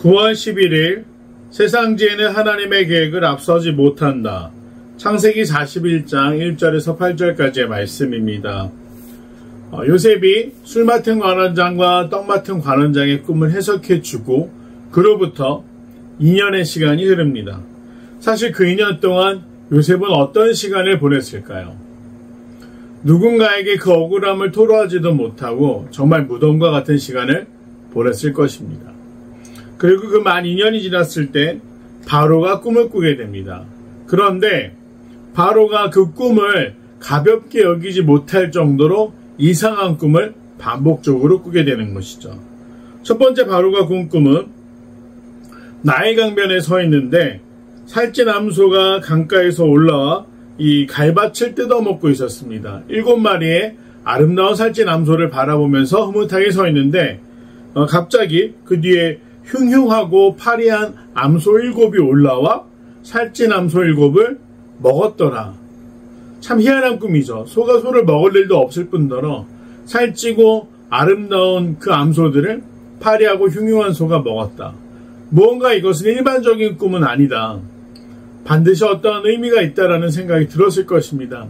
9월 11일 세상지혜는 하나님의 계획을 앞서지 못한다. 창세기 41장 1절에서 8절까지의 말씀입니다. 요셉이 술 맡은 관원장과 떡 맡은 관원장의 꿈을 해석해주고 그로부터 2년의 시간이 흐릅니다. 사실 그 2년 동안 요셉은 어떤 시간을 보냈을까요? 누군가에게 그 억울함을 토로하지도 못하고 정말 무덤과 같은 시간을 보냈을 것입니다. 그리고 그 만 2년이 지났을 때 바로가 꿈을 꾸게 됩니다. 그런데 바로가 그 꿈을 가볍게 여기지 못할 정도로 이상한 꿈을 반복적으로 꾸게 되는 것이죠. 첫 번째 바로가 꾼 꿈은 나일 강변에 서 있는데 살찐 암소가 강가에서 올라와 이 갈밭을 뜯어먹고 있었습니다. 7마리의 아름다운 살찐 암소를 바라보면서 흐뭇하게 서 있는데 갑자기 그 뒤에 흉흉하고 파리한 암소 7이 올라와 살찐 암소 7을 먹었더라. 참 희한한 꿈이죠. 소가 소를 먹을 일도 없을 뿐더러 살찌고 아름다운 그 암소들을 파리하고 흉흉한 소가 먹었다. 무언가 이것은 일반적인 꿈은 아니다. 반드시 어떠한 의미가 있다라는 생각이 들었을 것입니다.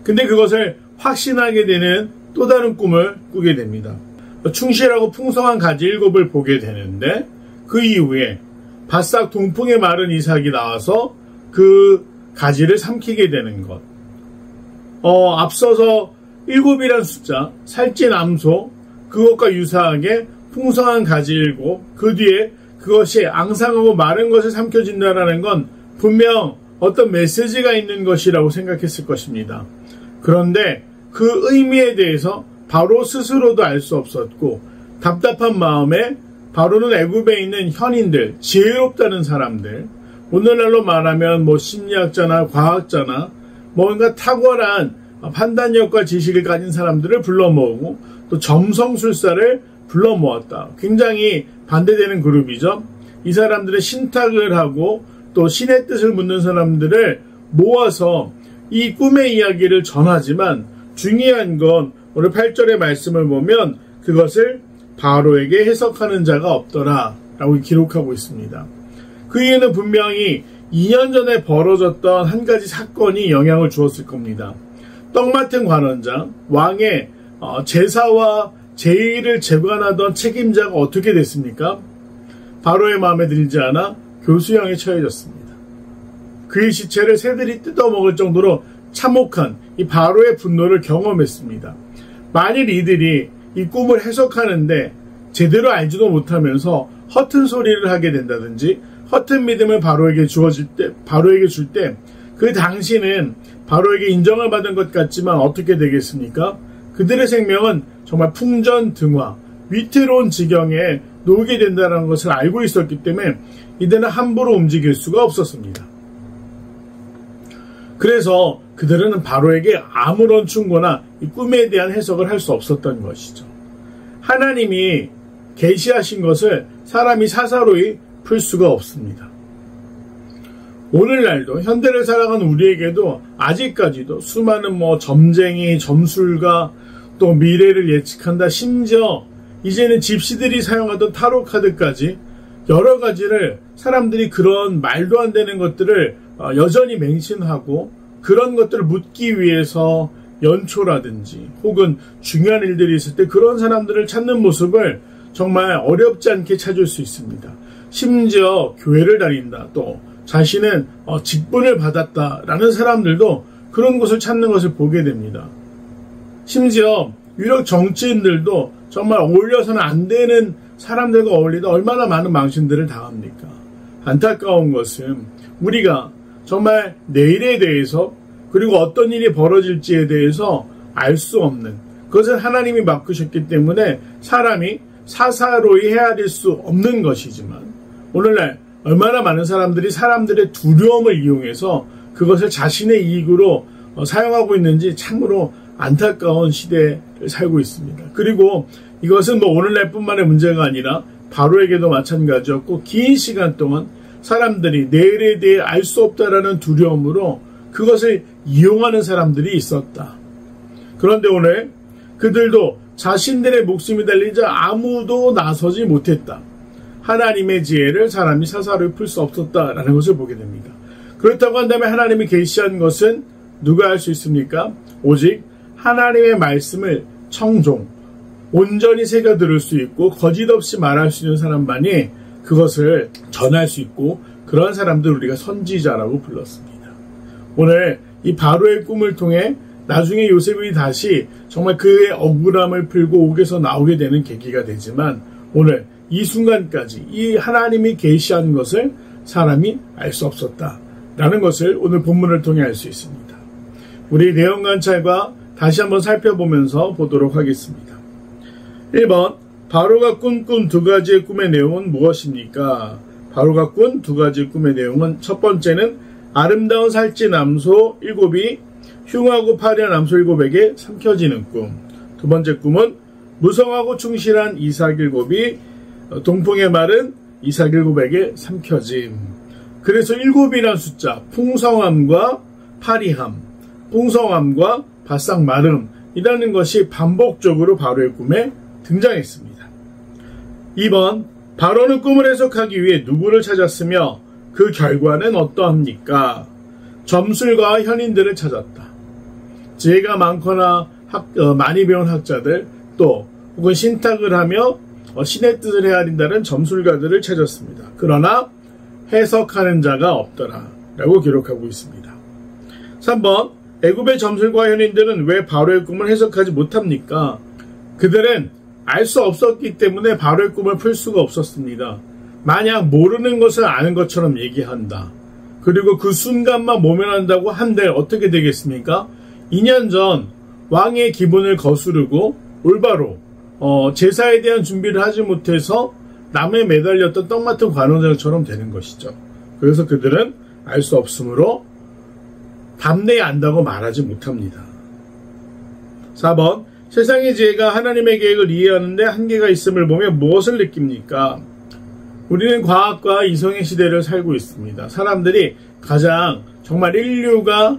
근데 그것을 확신하게 되는 또 다른 꿈을 꾸게 됩니다. 충실하고 풍성한 가지 7을 보게 되는데 그 이후에 바싹 동풍에 마른 이삭이 나와서 그 가지를 삼키게 되는 것. 앞서서 7이란 숫자, 살찐 암소, 그것과 유사하게 풍성한 가지 7, 그 뒤에 그것이 앙상하고 마른 것을 삼켜진다라는 건 분명 어떤 메시지가 있는 것이라고 생각했을 것입니다. 그런데 그 의미에 대해서 바로 스스로도 알 수 없었고 답답한 마음에 바로는 애굽에 있는 현인들, 지혜롭다는 사람들, 오늘날로 말하면 심리학자나 과학자나 뭔가 탁월한 판단력과 지식을 가진 사람들을 불러 모으고 또 점성술사를 불러 모았다. 굉장히 반대되는 그룹이죠. 이 사람들의 신탁을 하고 또 신의 뜻을 묻는 사람들을 모아서 이 꿈의 이야기를 전하지만 중요한 건 오늘 8절의 말씀을 보면 그것을 바로에게 해석하는 자가 없더라 라고 기록하고 있습니다. 그 이유는 분명히 2년 전에 벌어졌던 한 가지 사건이 영향을 주었을 겁니다. 떡 맡은 관원장, 왕의 제사와 제의를 재관하던 책임자가 어떻게 됐습니까? 바로의 마음에 들지 않아 교수형에 처해졌습니다. 그의 시체를 새들이 뜯어먹을 정도로 참혹한 이 바로의 분노를 경험했습니다. 만일 이들이 이 꿈을 해석하는데 제대로 알지도 못하면서 허튼 소리를 하게 된다든지 허튼 믿음을 바로에게 줄 때 그 당시는 바로에게 인정을 받은 것 같지만 어떻게 되겠습니까? 그들의 생명은 정말 풍전등화, 위태로운 지경에 놓게 된다는 것을 알고 있었기 때문에 이들은 함부로 움직일 수가 없었습니다. 그래서 그들은 바로에게 아무런 충고나 이 꿈에 대한 해석을 할 수 없었던 것이죠. 하나님이 계시하신 것을 사람이 사사로이 풀 수가 없습니다. 오늘날도 현대를 살아가는 우리에게도 아직까지도 수많은 점쟁이, 점술가, 또 미래를 예측한다, 심지어 이제는 집시들이 사용하던 타로 카드까지 여러 가지를 사람들이 그런 말도 안 되는 것들을 여전히 맹신하고 그런 것들을 묻기 위해서 연초라든지 혹은 중요한 일들이 있을 때 그런 사람들을 찾는 모습을 정말 어렵지 않게 찾을 수 있습니다. 심지어 교회를 다닌다, 또 자신은 직분을 받았다라는 사람들도 그런 곳을 찾는 것을 보게 됩니다. 심지어 유력 정치인들도 정말 어울려서는 안 되는 사람들과 어울리다 얼마나 많은 망신들을 당합니까? 안타까운 것은 우리가 정말 내일에 대해서 그리고 어떤 일이 벌어질지에 대해서 알 수 없는 그것은 하나님이 맡기셨기 때문에 사람이 사사로이 헤아릴 수 없는 것이지만 오늘날 얼마나 많은 사람들이 사람들의 두려움을 이용해서 그것을 자신의 이익으로 사용하고 있는지 참으로 안타까운 시대를 살고 있습니다. 그리고 이것은 오늘날 뿐만의 문제가 아니라 바로에게도 마찬가지였고 긴 시간 동안 사람들이 내일에 대해 알 수 없다라는 두려움으로 그것을 이용하는 사람들이 있었다. 그런데 오늘 그들도 자신들의 목숨이 달리자 아무도 나서지 못했다. 하나님의 지혜를 사람이 사사로이 풀 수 없었다라는 것을 보게 됩니다. 그렇다고 한다면 하나님이 계시한 것은 누가 할 수 있습니까? 오직 하나님의 말씀을 청종, 온전히 새겨 들을 수 있고 거짓 없이 말할 수 있는 사람만이 그것을 전할 수 있고, 그런 사람들 우리가 선지자라고 불렀습니다. 오늘 이 바로의 꿈을 통해 나중에 요셉이 다시 정말 그의 억울함을 풀고 옥에서 나오게 되는 계기가 되지만, 오늘 이 순간까지 이 하나님이 계시한 것을 사람이 알 수 없었다라는 것을 오늘 본문을 통해 알 수 있습니다. 우리 내용 관찰과 다시 한번 살펴보면서 보도록 하겠습니다. 1번, 바로가 꾼 두 가지의 꿈의 내용은 무엇입니까? 바로가 꾼 두 가지의 꿈의 내용은, 첫 번째는 아름다운 살찐 남소 7이 흉하고 파리한 남소 7에게 삼켜지는 꿈. 두 번째 꿈은 무성하고 충실한 이삭 7이 동풍의 마른 이삭 7에게 삼켜짐. 그래서 7이란 숫자, 풍성함과 파리함, 풍성함과 바싹 마름이라는 것이 반복적으로 바로의 꿈에 등장했습니다. 2번, 바로는 꿈을 해석하기 위해 누구를 찾았으며 그 결과는 어떠합니까? 점술가와 현인들을 찾았다. 지혜가 많거나 많이 배운 학자들, 또 혹은 신탁을 하며 신의 뜻을 헤아린다는 점술가들을 찾았습니다. 그러나 해석하는 자가 없더라 라고 기록하고 있습니다. 3번, 애굽의 점술가 현인들은 왜 바로의 꿈을 해석하지 못합니까? 그들은 알 수 없었기 때문에 바로의 꿈을 풀 수가 없었습니다. 만약 모르는 것을 아는 것처럼 얘기한다. 그리고 그 순간만 모면한다고 한들 어떻게 되겠습니까? 2년 전 왕의 기분을 거스르고 올바로 제사에 대한 준비를 하지 못해서 남에 매달렸던 떡 맡은 관원장처럼 되는 것이죠. 그래서 그들은 알 수 없으므로 담내에 안다고 말하지 못합니다. 4번, 세상의 지혜가 하나님의 계획을 이해하는데 한계가 있음을 보며 무엇을 느낍니까? 우리는 과학과 이성의 시대를 살고 있습니다. 사람들이 가장 정말 인류가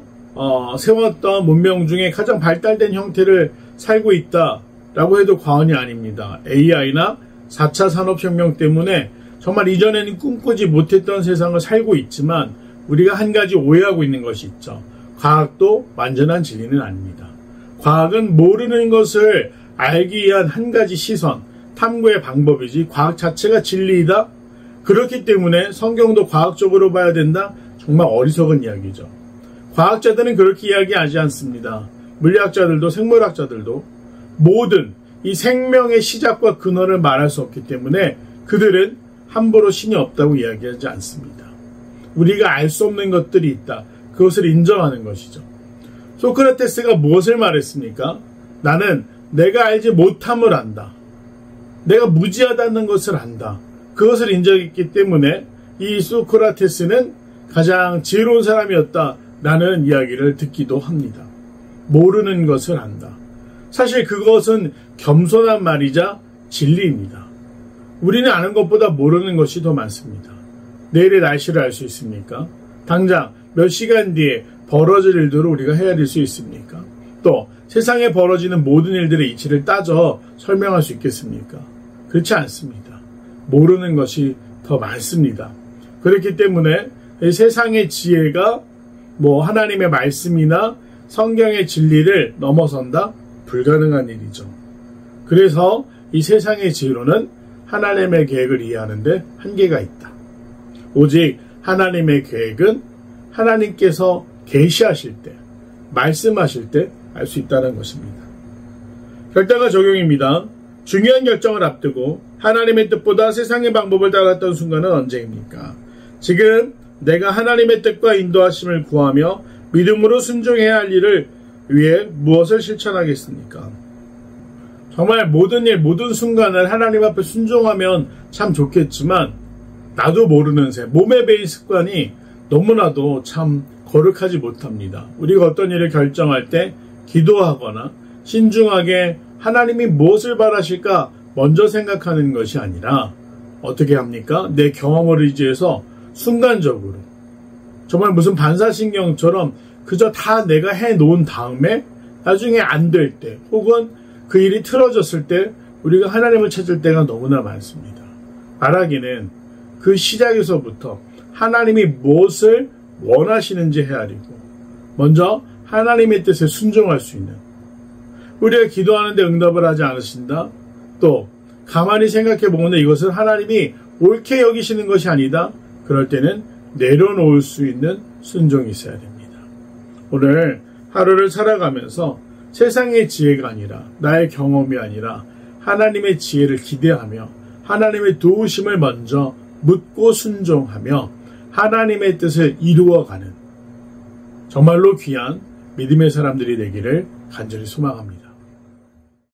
세웠던 문명 중에 가장 발달된 형태를 살고 있다라고 해도 과언이 아닙니다. AI나 4차 산업혁명 때문에 정말 이전에는 꿈꾸지 못했던 세상을 살고 있지만, 우리가 한 가지 오해하고 있는 것이 있죠. 과학도 완전한 진리는 아닙니다. 과학은 모르는 것을 알기 위한 한 가지 시선, 탐구의 방법이지 과학 자체가 진리이다? 그렇기 때문에 성경도 과학적으로 봐야 된다? 정말 어리석은 이야기죠. 과학자들은 그렇게 이야기하지 않습니다. 물리학자들도 생물학자들도 모든 이 생명의 시작과 근원을 말할 수 없기 때문에 그들은 함부로 신이 없다고 이야기하지 않습니다. 우리가 알 수 없는 것들이 있다. 그것을 인정하는 것이죠. 소크라테스가 무엇을 말했습니까? 나는 내가 알지 못함을 안다. 내가 무지하다는 것을 안다. 그것을 인정했기 때문에 이 소크라테스는 가장 지혜로운 사람이었다라는 이야기를 듣기도 합니다. 모르는 것을 안다. 사실 그것은 겸손한 말이자 진리입니다. 우리는 아는 것보다 모르는 것이 더 많습니다. 내일의 날씨를 알 수 있습니까? 당장 몇 시간 뒤에 벌어질 일들을 우리가 헤아릴 수 있습니까? 또 세상에 벌어지는 모든 일들의 이치를 따져 설명할 수 있겠습니까? 그렇지 않습니다. 모르는 것이 더 많습니다. 그렇기 때문에 세상의 지혜가 하나님의 말씀이나 성경의 진리를 넘어선다? 불가능한 일이죠. 그래서 이 세상의 지혜로는 하나님의 계획을 이해하는데 한계가 있다. 오직 하나님의 계획은 하나님께서 계시하실 때, 말씀하실 때 알 수 있다는 것입니다. 결단과 적용입니다. 중요한 결정을 앞두고 하나님의 뜻보다 세상의 방법을 따랐던 순간은 언제입니까? 지금 내가 하나님의 뜻과 인도하심을 구하며 믿음으로 순종해야 할 일을 위해 무엇을 실천하겠습니까? 정말 모든 일, 모든 순간을 하나님 앞에 순종하면 참 좋겠지만, 나도 모르는 새, 몸에 배인 습관이 너무나도 참 거룩하지 못합니다. 우리가 어떤 일을 결정할 때 기도하거나 신중하게 하나님이 무엇을 바라실까 먼저 생각하는 것이 아니라 어떻게 합니까? 내 경험을 의지해서 순간적으로 정말 무슨 반사신경처럼 그저 다 내가 해놓은 다음에 나중에 안 될 때 혹은 그 일이 틀어졌을 때 우리가 하나님을 찾을 때가 너무나 많습니다. 말하기는 그 시작에서부터 하나님이 무엇을 원하시는지 헤아리고 먼저 하나님의 뜻에 순종할 수 있는, 우리가 기도하는데 응답을 하지 않으신다, 또 가만히 생각해 보는데 이것은 하나님이 옳게 여기시는 것이 아니다, 그럴 때는 내려놓을 수 있는 순종이 있어야 됩니다. 오늘 하루를 살아가면서 세상의 지혜가 아니라, 나의 경험이 아니라 하나님의 지혜를 기대하며 하나님의 도우심을 먼저 묻고 순종하며 하나님의 뜻을 이루어가는 정말로 귀한 믿음의 사람들이 되기를 간절히 소망합니다.